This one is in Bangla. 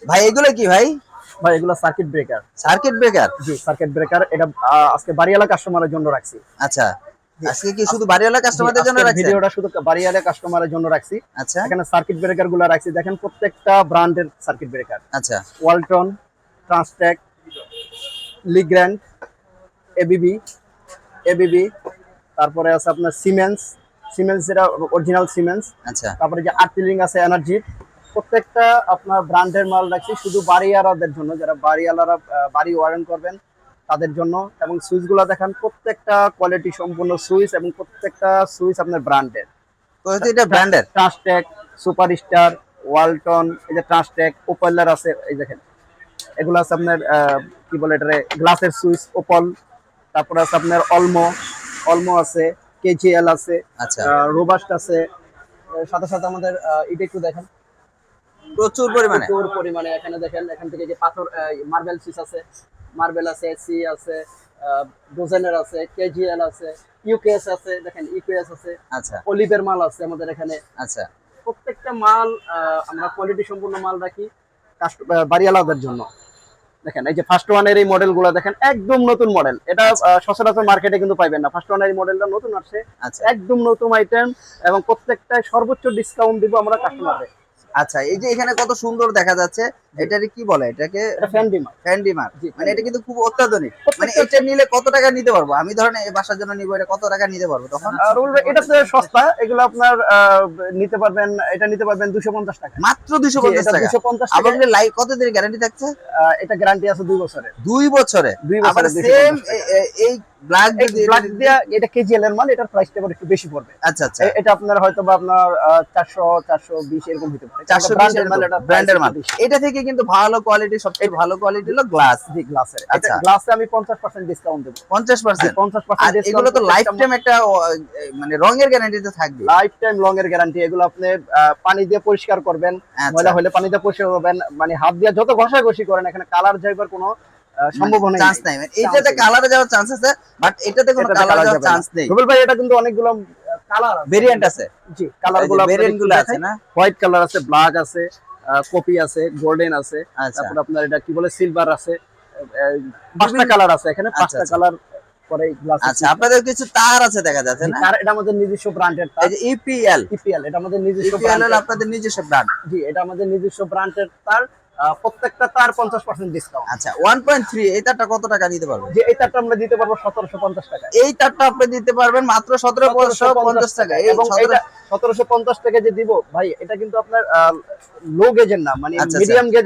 ভাই এগুলো কি ভাই? ভাই এগুলো সার্কিট ব্রেকার। Circuit breaker? জি সার্কিট ব্রেকার। এটা আজকে বাড়িওয়ালা কাস্টমারের জন্য রাখছি। আচ্ছা, জি আজকে কি শুধু বাড়িওয়ালা কাস্টমারদের জন্য আজকের রাখছেন? ভিডিওটা শুধু বাড়িওয়ালা কাস্টমারের জন্য রাখছি। আচ্ছা এখানে সার্কিট ব্রেকার গুলো রাখছি, দেখেন প্রত্যেকটা ব্র্যান্ডের সার্কিট ব্রেকার। আচ্ছা ওয়ালটন, ট্রান্সটেক, লিগ্র্যান্ড, এবিবি, এবিবি, তারপরে আছে আপনার সিমেন্স, সিমেন্স যেটা অরিজিনাল সিমেন্স। আচ্ছা তারপরে যে আর্টিলিং আছে এনার্জি। প্রত্যেকটা আপনার ব্র্যান্ডের মাল রাখছি শুধু বাড়িওয়ালাদের জন্য, যারা বাড়িওয়ালারা বাড়ি ওয়ারেন্ট করবেন তাদের জন্য। এবং সুইচগুলো দেখেন প্রত্যেকটা কোয়ালিটি সম্পূর্ণ সুইচ, এবং প্রত্যেকটা সুইচ আপনার ব্র্যান্ডের। এটা ব্র্যান্ডের? ট্রান্সটেক, সুপারস্টার, ওয়ালটন, এই যে ট্রান্সটেক, ওপেলার আছে, এই দেখেন এগুলো আছে আপনার কি বলে এটারে, গ্লাসের সুইচ ওপল। তারপরে আছে আপনার অলমো, অলমো আছে, কেজিএল আছে, আচ্ছা রোবাস্ট আছে। সাথে সাথে আমাদের এটা একটু দেখেন, প্রচুর পরিমাণে। প্রচুর পরিমাণে এখানে দেখেন, এখান থেকে যে পাথর মার্বেল সুইচ আছে, মার্বেল আছে, সি আছে, ডোজেনের আছে, কেজিএল আছে, ইউকেএস আছে, দেখেন ইউকেএস আছে, আচ্ছা অলিভের মাল আছে আমাদের এখানে। আচ্ছা প্রত্যেকটা মাল আমরা কোয়ালিটি সম্পূর্ণ মাল রাখি বাড়িওয়ালাদের জন্য। দেখেন এই যে ফার্স্ট ওয়ানের এই মডেলগুলো দেখেন, একদম নতুন মডেল। এটা সচরাচর মার্কেটে কিন্তু পাইবেন না। ফার্স্ট ওয়ানের এই মডেলটা নতুন আসছে, আচ্ছা একদম নতুন আইটেম, এবং প্রত্যেকটায় সর্বোচ্চ ডিসকাউন্ট দিব আমরা কাস্টমারদের। আচ্ছা, এই যে এখানে কত সুন্দর দেখা যাচ্ছে, এটারে কি বলে? এটাকে এটা ফ্যান ডিমার। Fan dimmer. জি, মানে এটা কিন্তু খুব অত্যাধুনিক। মানে প্রত্যেকটা এটা নিলে কত টাকা নিতে পারবো? আমি ধরেন এই বাসার জন্য নিবো, এটা কত টাকা নিতে পারবো তখন? এটা তো সস্তা, এগুলো আপনার নিতে পারবেন, এটা নিতে পারবেন 250 টাকা। মাত্র 250 টাকা? 250 আবার টাকা। লাইফ কত দিনের গ্যারান্টি থাকছে? এটা গ্যারান্টি আছে 2 বছরের। 2 বছরে? 2 আবার বছরে সেম 250 টাকা। এই ব্ল্যাক যদি ব্ল্যাক দিয়া, এটা কেজিএল এর মাল, এটার প্রাইসটা একটু বেশি পড়বে। আচ্ছা আচ্ছা, এটা আপনার হয়তো বা আপনার 400 420 এরকম হতে পারে। 420 ব্র্যান্ডের মাল, এটা ব্র্যান্ডের মাল। এটা থেকে কিন্তু ভালো কোয়ালিটি, সবচেয়ে ভালো কোয়ালিটি হলো গ্লাস। জি গ্লাসের। আচ্ছা, গ্লাসে আমি 50% ডিসকাউন্ট দেব। 50%? 50% আর ডিসকাউন্ট। এগুলো তো লাইফ টাইম একটা মানে রঙের গ্যারান্টি তো থাকবে। লাইফ টাইম লং এর গ্যারান্টি। এগুলো আপনি পানি দিয়ে পরিষ্কার করবেন, আচ্ছা। ময়লা হলে পানি দিয়ে পরিষ্কার করবেন, মানে হাত দিয়ে যত ঘষাঘষি করেন, এখানে কালার যাইবার কোনো সম্ভাবনা চান্স নাই। মানে এটাতে কালারে যাওয়ার চান্স আছে, বাট এটাতে কোনো কালার যাওয়ার চান্স নেই। রুবেল ভাই, এটা কিন্তু অনেকগুলো কালার আছে, ভেরিয়েন্ট আছে। জি কালারগুলো ভেরিয়েন্ট গুলো আছে না? হোয়াইট কালার আছে, ব্ল্যাক আছে, কপি আছে, গোল্ডেন আছে, আচ্ছা তারপর আপনার এটা কি বলে, সিলভার আছে। 5টা কালার আছে এখানে, 5টা কালার করে গ্লাস। আচ্ছা, আপনাদের কিছু তার আছে দেখা যাচ্ছে না? তার এটা আমাদের নিজস্ব ব্র্যান্ডের তার। এই যে ইপিএল, ইপিএল এটা আমাদের নিজস্ব ইপিএল ব্র্যান্ড। হলো আপনাদের নিজস্ব ব্র্যান্ড? জি, এটা আমাদের নিজস্ব ব্র্যান্ডের তার। প্রত্যেকটা তার 50% ডিসকাউন্ট। আচ্ছা, 1.3 এই তারটা কত টাকা নিতে পারবেন? যে এই তারটা আমরা দিতে পারবো 1750 টাকা। এই তারটা আপনি দিতে পারবেন মাত্র 1750 টাকা। এবং এটা 1750 টাকা যে দিব ভাই, এটা কিন্তু আপনার লো গেজের না, মানে আচ্ছা, মিডিয়াম গেজ